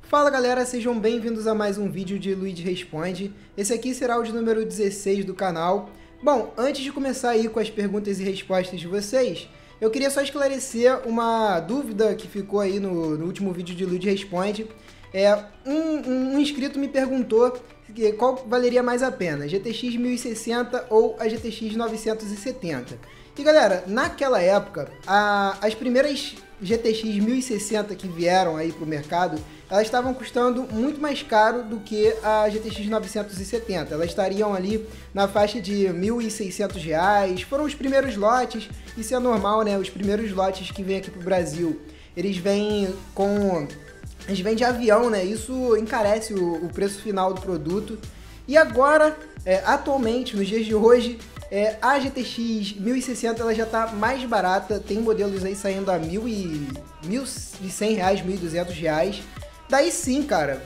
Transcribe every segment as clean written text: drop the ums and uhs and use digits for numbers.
Fala galera, sejam bem-vindos a mais um vídeo de Luigi Responde. Esse aqui será o de número 16 do canal. Bom, antes de começar aí com as perguntas e respostas de vocês, eu queria só esclarecer uma dúvida que ficou aí no último vídeo de Luigi Responde. Um inscrito me perguntou qual valeria mais a pena, GTX 1060 ou a GTX 970. E galera, naquela época, as primeiras GTX 1060 que vieram aí pro mercado, elas estavam custando muito mais caro do que a GTX 970. Elas estariam ali na faixa de R$ 1.600. Foram os primeiros lotes, isso é normal, né? Os primeiros lotes que vêm aqui pro Brasil, eles vêm de avião, né? Isso encarece o preço final do produto. E agora, atualmente, nos dias de hoje, a GTX 1060 ela já está mais barata, tem modelos aí saindo a R$ 1.100, R$ 1.200. Daí sim, cara,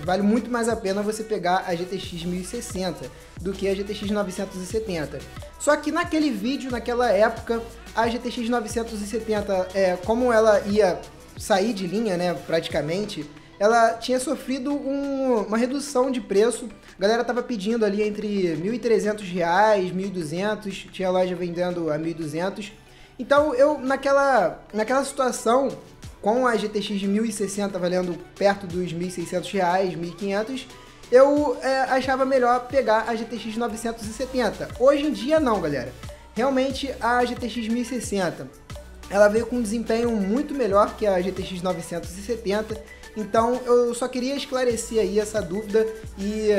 vale muito mais a pena você pegar a GTX 1060 do que a GTX 970. Só que naquele vídeo, naquela época, a GTX 970, como ela ia sair de linha, né, praticamente, ela tinha sofrido uma redução de preço. A galera tava pedindo ali entre R$ 1.300, R$ 1.200, tinha loja vendendo a R$ 1.200. Então eu, naquela situação, com a GTX 1060 valendo perto dos R$ 1.600, R$ 1.500, eu achava melhor pegar a GTX 970. Hoje em dia não, galera. Realmente a GTX 1060, ela veio com um desempenho muito melhor que a GTX 970. Então eu só queria esclarecer aí essa dúvida e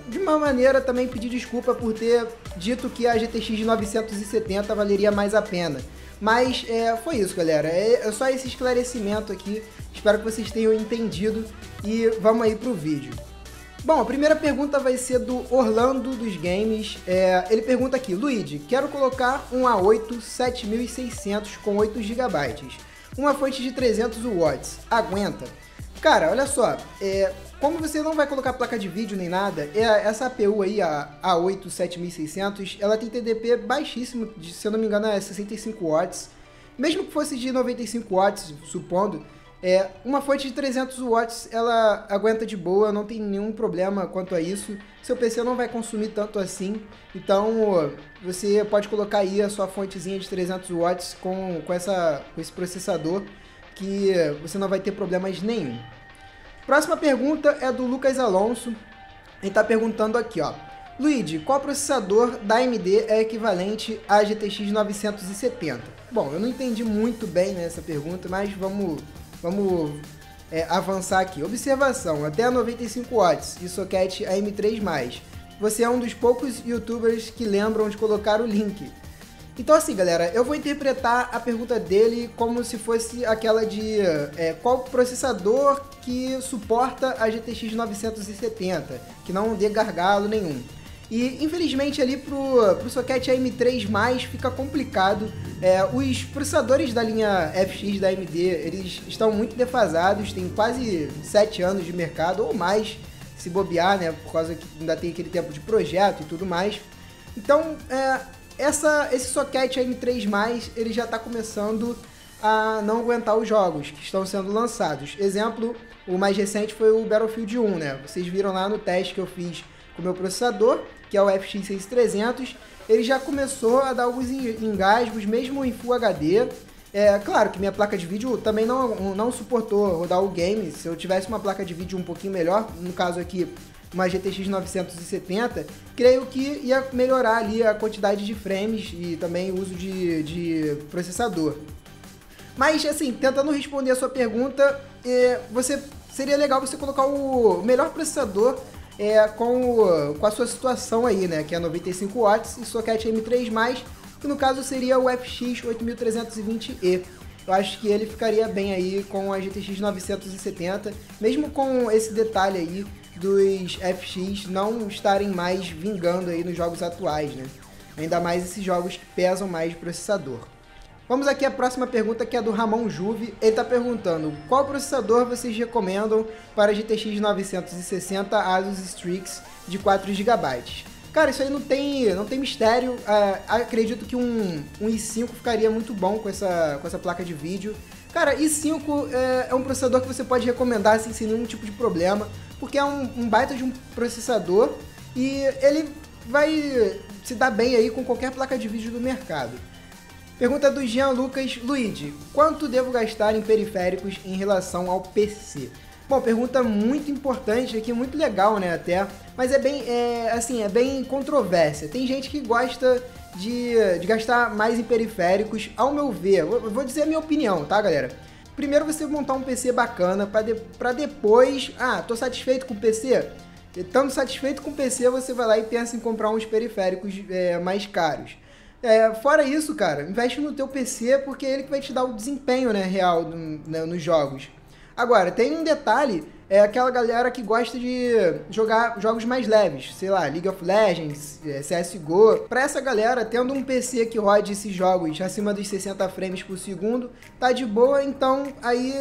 de uma maneira também pedir desculpa por ter dito que a GTX 970 valeria mais a pena. Mas foi isso, galera. É só esse esclarecimento aqui. Espero que vocês tenham entendido e vamos aí pro vídeo. Bom, a primeira pergunta vai ser do Orlando dos Games. Ele pergunta aqui: Luigi, quero colocar um A8 7600 com 8 GB. Uma fonte de 300 watts. Aguenta? Cara, olha só. Como você não vai colocar placa de vídeo nem nada, essa APU aí, a A8 7600, ela tem TDP baixíssimo, se eu não me engano é 65 watts. Mesmo que fosse de 95 watts, supondo, uma fonte de 300 watts ela aguenta de boa, não tem nenhum problema quanto a isso. Seu PC não vai consumir tanto assim, então você pode colocar aí a sua fontezinha de 300 watts com esse processador, que você não vai ter problemas nenhum. Próxima pergunta é do Lucas Alonso. Ele está perguntando aqui, ó: Luigi, qual processador da AMD é equivalente à GTX 970? Bom, eu não entendi muito bem nessa pergunta, mas vamos avançar aqui. Observação: até 95 watts e socket AM3+. Você é um dos poucos youtubers que lembram de colocar o link. Então assim, galera, eu vou interpretar a pergunta dele como se fosse aquela de qual processador que suporta a GTX 970, que não dê gargalo nenhum. E infelizmente ali pro socket AM3+, fica complicado. Os processadores da linha FX da AMD, eles estão muito defasados, tem quase 7 anos de mercado ou mais, se bobear, né, por causa que ainda tem aquele tempo de projeto e tudo mais. Então, esse socket AM3+, ele já está começando a não aguentar os jogos que estão sendo lançados. Exemplo, o mais recente foi o Battlefield 1, né? Vocês viram lá no teste que eu fiz com o meu processador, que é o FX 6300, ele já começou a dar alguns engasgos, mesmo em Full HD. Claro que minha placa de vídeo também não suportou rodar o game. Se eu tivesse uma placa de vídeo um pouquinho melhor, no caso aqui uma GTX 970, creio que ia melhorar ali a quantidade de frames e também o uso de processador. Mas assim, tentando responder a sua pergunta, seria legal você colocar o melhor processador com a sua situação aí, né, que é 95 watts e socket M3+, que no caso seria o FX 8320E. Eu acho que ele ficaria bem aí com a GTX 970, mesmo com esse detalhe aí dos FX não estarem mais vingando aí nos jogos atuais, né? Ainda mais esses jogos que pesam mais de processador. Vamos aqui à próxima pergunta, que é do Ramon Juve. Ele está perguntando: qual processador vocês recomendam para a GTX 960 Asus Strix de 4 GB? Cara, isso aí não tem mistério. Acredito que um i5 ficaria muito bom com essa placa de vídeo. Cara, i5 é um processador que você pode recomendar assim, sem nenhum tipo de problema, porque é um baita de um processador e ele vai se dar bem aí com qualquer placa de vídeo do mercado. Pergunta do Jean Lucas: Luigi, quanto devo gastar em periféricos em relação ao PC? Bom, pergunta muito importante aqui, muito legal, né, até, mas é bem controvérsia. Tem gente que gosta de gastar mais em periféricos, ao meu ver. Eu vou dizer a minha opinião, tá, galera? Primeiro você montar um PC bacana, para depois, tô satisfeito com o PC? Estando satisfeito com o PC, você vai lá e pensa em comprar uns periféricos mais caros. Fora isso, cara, investe no teu PC, porque é ele que vai te dar o desempenho, né, real nos jogos. Agora, tem um detalhe, aquela galera que gosta de jogar jogos mais leves, sei lá, League of Legends, CSGO. Pra essa galera, tendo um PC que rode esses jogos acima dos 60 frames por segundo, tá de boa. Então, aí,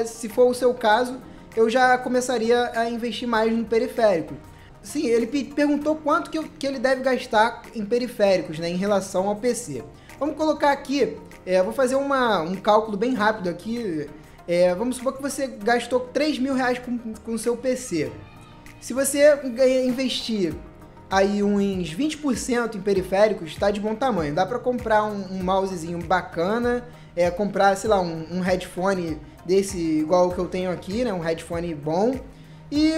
se for o seu caso, eu já começaria a investir mais no periférico. Sim, ele perguntou quanto que ele deve gastar em periféricos, né, em relação ao PC. Vamos colocar aqui, vou fazer um cálculo bem rápido aqui. Vamos supor que você gastou 3 mil reais com o seu PC. Se você investir aí uns 20% em periféricos, está de bom tamanho. Dá para comprar um mousezinho bacana, comprar, sei lá, um headphone desse igual o que eu tenho aqui, né, um headphone bom, e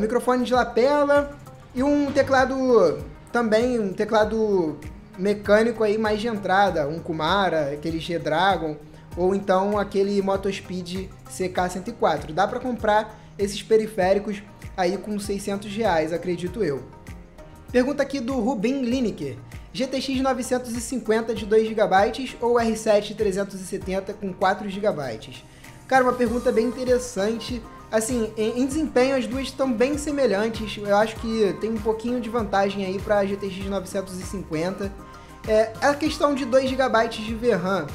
microfone de lapela e um teclado também, um teclado mecânico aí mais de entrada, um Kumara, aquele G-Dragon, ou então aquele Motospeed CK104. Dá para comprar esses periféricos aí com 600 reais, acredito eu. Pergunta aqui do Rubin Lineker: GTX 950 de 2 GB ou R7 370 com 4 GB? Cara, uma pergunta bem interessante. Assim, em desempenho as duas estão bem semelhantes. Eu acho que tem um pouquinho de vantagem aí para a GTX 950. A questão de 2 GB de VRAM.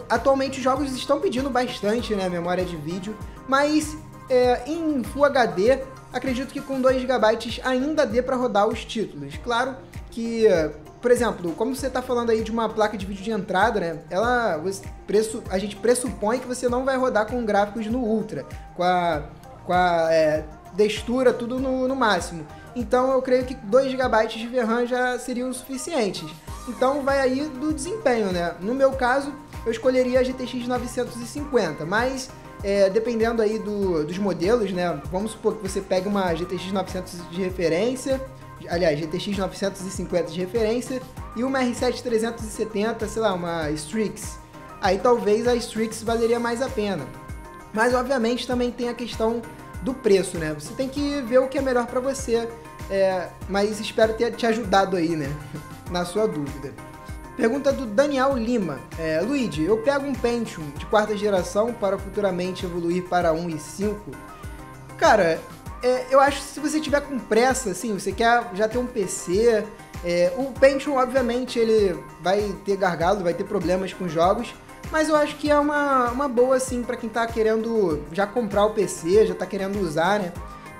Atualmente os jogos estão pedindo bastante, né, memória de vídeo, mas em Full HD, acredito que com 2 GB ainda dê para rodar os títulos. Claro que, por exemplo, como você está falando aí de uma placa de vídeo de entrada, né, a gente pressupõe que você não vai rodar com gráficos no Ultra, com a textura tudo no máximo. Então eu creio que 2 GB de VRAM já seriam suficientes. Então vai aí do desempenho, né? No meu caso, eu escolheria a GTX 950, mas dependendo aí dos modelos, né? Vamos supor que você pegue uma GTX 900 de referência, aliás, GTX 950 de referência e uma R7 370, sei lá, uma Strix. Aí talvez a Strix valeria mais a pena. Mas obviamente também tem a questão do preço, né? Você tem que ver o que é melhor para você, mas espero ter te ajudado aí, né? Na sua dúvida. Pergunta do Daniel Lima: Luigi, eu pego um Pentium de 4ª geração para futuramente evoluir para um i5? Cara, eu acho que se você tiver com pressa, assim, você quer já ter um PC, o Pentium obviamente ele vai ter gargalo, vai ter problemas com jogos, mas eu acho que é uma boa assim para quem tá querendo já comprar o PC, já tá querendo usar, né?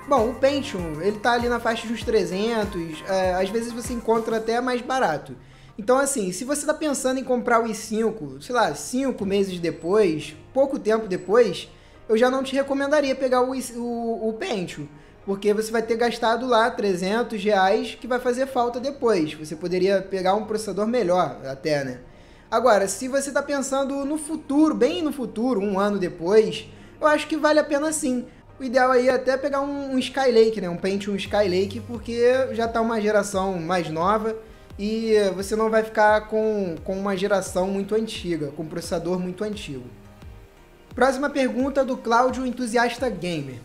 Bom, o Pentium, ele tá ali na faixa de uns 300, às vezes você encontra até mais barato. Então assim, se você tá pensando em comprar o i5, sei lá, 5 meses depois, pouco tempo depois, eu já não te recomendaria pegar o Pentium, porque você vai ter gastado lá 300 reais que vai fazer falta depois. Você poderia pegar um processador melhor até, né? Agora, se você tá pensando no futuro, bem no futuro, um ano depois, eu acho que vale a pena sim. O ideal aí é até pegar um Skylake, né? Um Pentium Skylake, porque já tá uma geração mais nova e você não vai ficar com uma geração muito antiga, com um processador muito antigo. Próxima pergunta do Cláudio Entusiasta Gamer: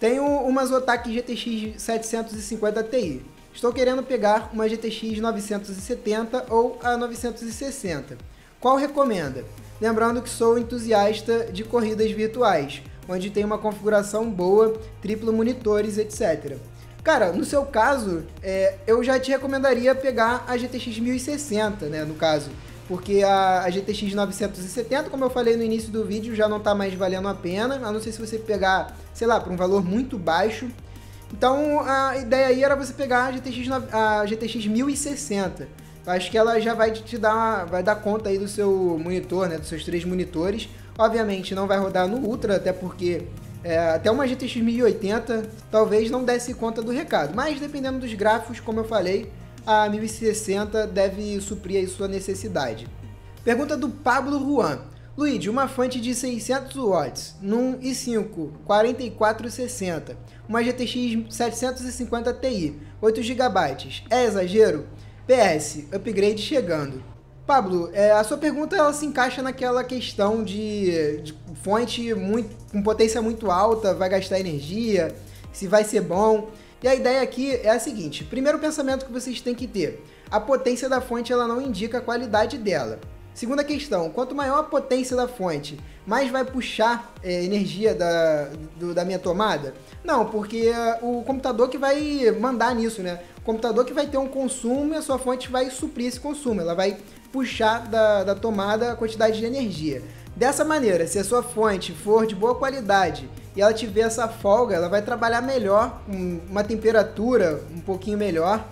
tenho uma Zotac GTX 750 Ti. Estou querendo pegar uma GTX 970 ou a 960. Qual recomenda? Lembrando que sou entusiasta de corridas virtuais, onde tem uma configuração boa, triplo monitores, etc. Cara, no seu caso, eu já te recomendaria pegar a GTX 1060, né, no caso, porque a GTX 970, como eu falei no início do vídeo, já não está mais valendo a pena, a não ser se você pegar, sei lá, por um valor muito baixo. Então, a ideia aí era você pegar a GTX 1060. Eu acho que ela já vai dar conta aí do seu monitor, né, dos seus 3 monitores. Obviamente não vai rodar no Ultra, até porque até uma GTX 1080 talvez não desse conta do recado. Mas dependendo dos gráficos, como eu falei, a 1060 deve suprir aí sua necessidade. Pergunta do Pablo Juan. Luigi, uma fonte de 600 watts num i5 4460, uma GTX 750 Ti, 8 GB, é exagero? PS, upgrade chegando. Pablo, a sua pergunta ela se encaixa naquela questão de fonte com potência muito alta, vai gastar energia, se vai ser bom. E a ideia aqui é a seguinte, primeiro pensamento que vocês têm que ter, a potência da fonte ela não indica a qualidade dela. Segunda questão, quanto maior a potência da fonte, mais vai puxar energia da minha tomada? Não, porque o computador que vai mandar nisso, né? O computador que vai ter um consumo e a sua fonte vai suprir esse consumo, ela vai puxar da tomada a quantidade de energia. Dessa maneira, se a sua fonte for de boa qualidade e ela tiver essa folga, ela vai trabalhar melhor, com uma temperatura um pouquinho melhor,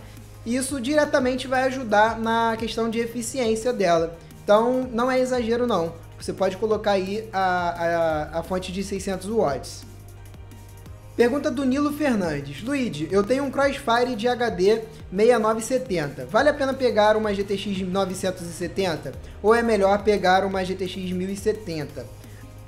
e isso diretamente vai ajudar na questão de eficiência dela. Então, não é exagero não. Você pode colocar aí a fonte de 600 watts. Pergunta do Nilo Fernandes. Luigi, eu tenho um Crossfire de HD 6970. Vale a pena pegar uma GTX 970? Ou é melhor pegar uma GTX 1070?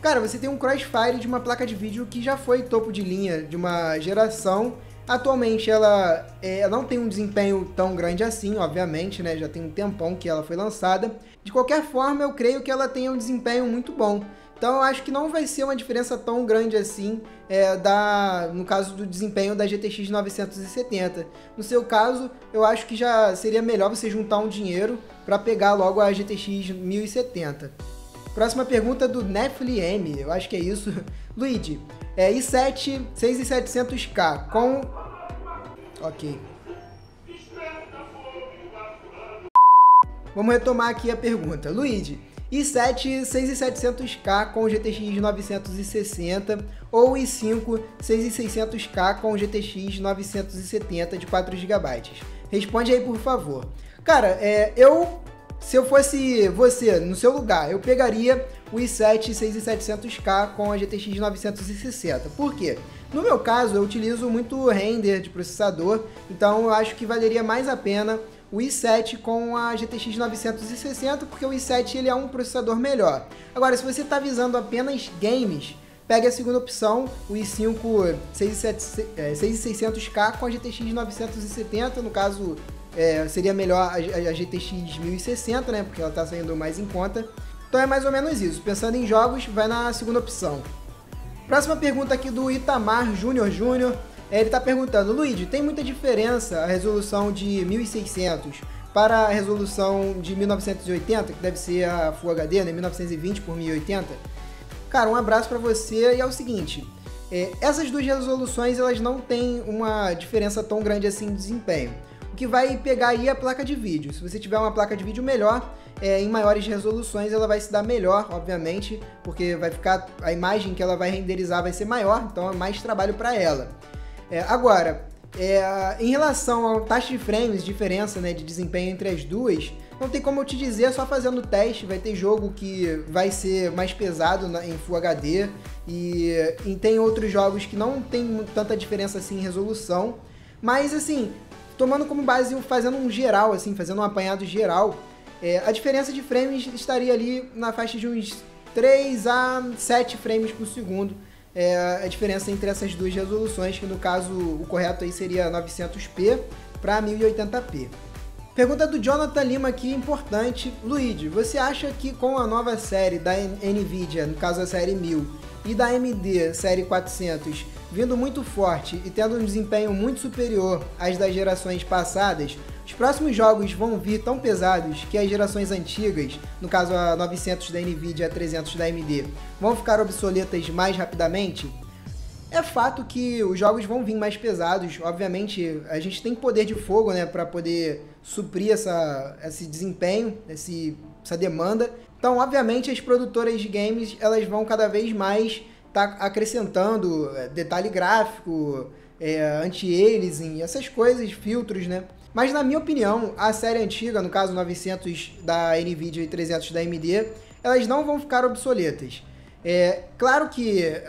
Cara, você tem um Crossfire de uma placa de vídeo que já foi topo de linha de uma geração. Atualmente ela não tem um desempenho tão grande assim, obviamente, né? Já tem um tempão que ela foi lançada. De qualquer forma, eu creio que ela tenha um desempenho muito bom. Então eu acho que não vai ser uma diferença tão grande assim no caso do desempenho da GTX 970. No seu caso, eu acho que já seria melhor você juntar um dinheiro para pegar logo a GTX 1070. Próxima pergunta do Nefli M, eu acho que é isso. Luigi, i7 6700K com... Ok. Vamos retomar aqui a pergunta. Luigi, i7 6700K com GTX 960 ou i5 6600K com GTX 970 de 4 GB? Responde aí, por favor. Cara, se eu fosse você, no seu lugar, eu pegaria o i7 6700K com a GTX 960. Por quê? No meu caso, eu utilizo muito render de processador, então eu acho que valeria mais a pena o i7 com a GTX 960, porque o i7 ele é um processador melhor. Agora, se você está visando apenas games, pegue a segunda opção, o i5 6600K com a GTX 970, no caso seria melhor a GTX 1060, né, porque ela está saindo mais em conta. Então é mais ou menos isso, pensando em jogos, vai na segunda opção. Próxima pergunta aqui do Itamar Júnior. Ele está perguntando, Luigi, tem muita diferença a resolução de 1600 para a resolução de 1980, que deve ser a Full HD, né, 1920 por 1080? Cara, um abraço para você e é o seguinte, essas duas resoluções elas não têm uma diferença tão grande assim de desempenho. O que vai pegar aí é a placa de vídeo. Se você tiver uma placa de vídeo melhor, em maiores resoluções ela vai se dar melhor, obviamente, porque vai ficar a imagem que ela vai renderizar vai ser maior, então é mais trabalho para ela. Agora, em relação à taxa de frames, diferença, né, de desempenho entre as duas, não tem como eu te dizer, é só fazendo teste. Vai ter jogo que vai ser mais pesado em Full HD e tem outros jogos que não tem tanta diferença assim em resolução, mas assim, tomando como base, fazendo um geral, assim, fazendo um apanhado geral, a diferença de frames estaria ali na faixa de uns 3 a 7 frames por segundo. A diferença entre essas duas resoluções, que no caso o correto aí seria 900p para 1080p. Pergunta do Jonathan Lima aqui, importante. Luigi, você acha que com a nova série da Nvidia, no caso a série 1000, e da AMD série 400, vindo muito forte e tendo um desempenho muito superior às das gerações passadas, os próximos jogos vão vir tão pesados que as gerações antigas, no caso a 900 da Nvidia e a 300 da AMD, vão ficar obsoletas mais rapidamente? É fato que os jogos vão vir mais pesados, obviamente a gente tem poder de fogo, né, para poder suprir esse desempenho, essa demanda. Então, obviamente, as produtoras de games elas vão cada vez mais estar acrescentando detalhe gráfico, anti-aliasing, essas coisas, filtros, né? Mas na minha opinião, a série antiga, no caso 900 da Nvidia e 300 da AMD, elas não vão ficar obsoletas. Claro que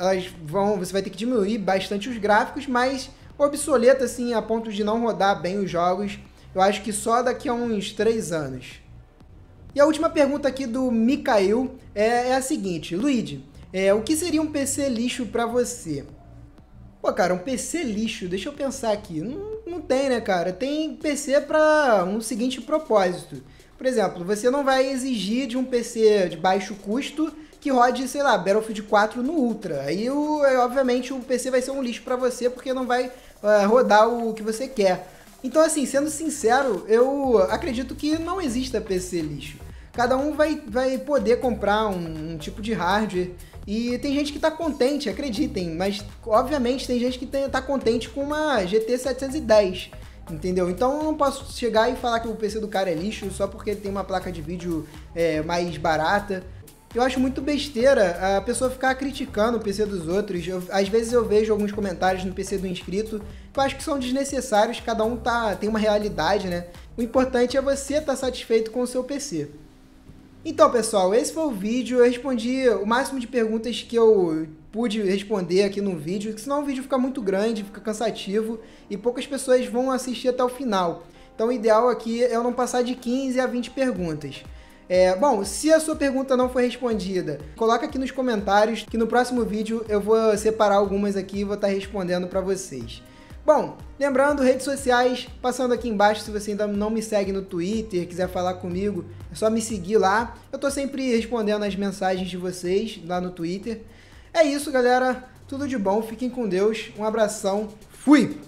você vai ter que diminuir bastante os gráficos, mas obsoleta assim a ponto de não rodar bem os jogos, eu acho que só daqui a uns 3 anos. E a última pergunta aqui do Mikael é a seguinte: Luigi, o que seria um PC lixo pra você? Pô, cara, um PC lixo, deixa eu pensar aqui. Não tem, né, cara? Tem PC para um seguinte propósito. Por exemplo, você não vai exigir de um PC de baixo custo que rode, sei lá, Battlefield 4 no Ultra. Aí, obviamente, o PC vai ser um lixo para você porque não vai rodar o que você quer. Então, assim, sendo sincero, eu acredito que não exista PC lixo. Cada um vai poder comprar um tipo de hardware. E tem gente que tá contente, acreditem, mas obviamente tem gente que tá contente com uma GT 710, entendeu? Então eu não posso chegar e falar que o PC do cara é lixo só porque ele tem uma placa de vídeo mais barata. Eu acho muito besteira a pessoa ficar criticando o PC dos outros. Às vezes eu vejo alguns comentários no PC do inscrito que eu acho que são desnecessários, cada um tem uma realidade, né? O importante é você estar satisfeito com o seu PC. Então, pessoal, esse foi o vídeo. Eu respondi o máximo de perguntas que eu pude responder aqui no vídeo, senão o vídeo fica muito grande, fica cansativo e poucas pessoas vão assistir até o final. Então, o ideal aqui é eu não passar de 15 a 20 perguntas. Bom, se a sua pergunta não foi respondida, coloca aqui nos comentários que no próximo vídeo eu vou separar algumas aqui e vou estar respondendo para vocês. Bom, lembrando, redes sociais, passando aqui embaixo, se você ainda não me segue no Twitter, quiser falar comigo, é só me seguir lá. Eu tô sempre respondendo as mensagens de vocês lá no Twitter. É isso, galera. Tudo de bom, fiquem com Deus. Um abração. Fui!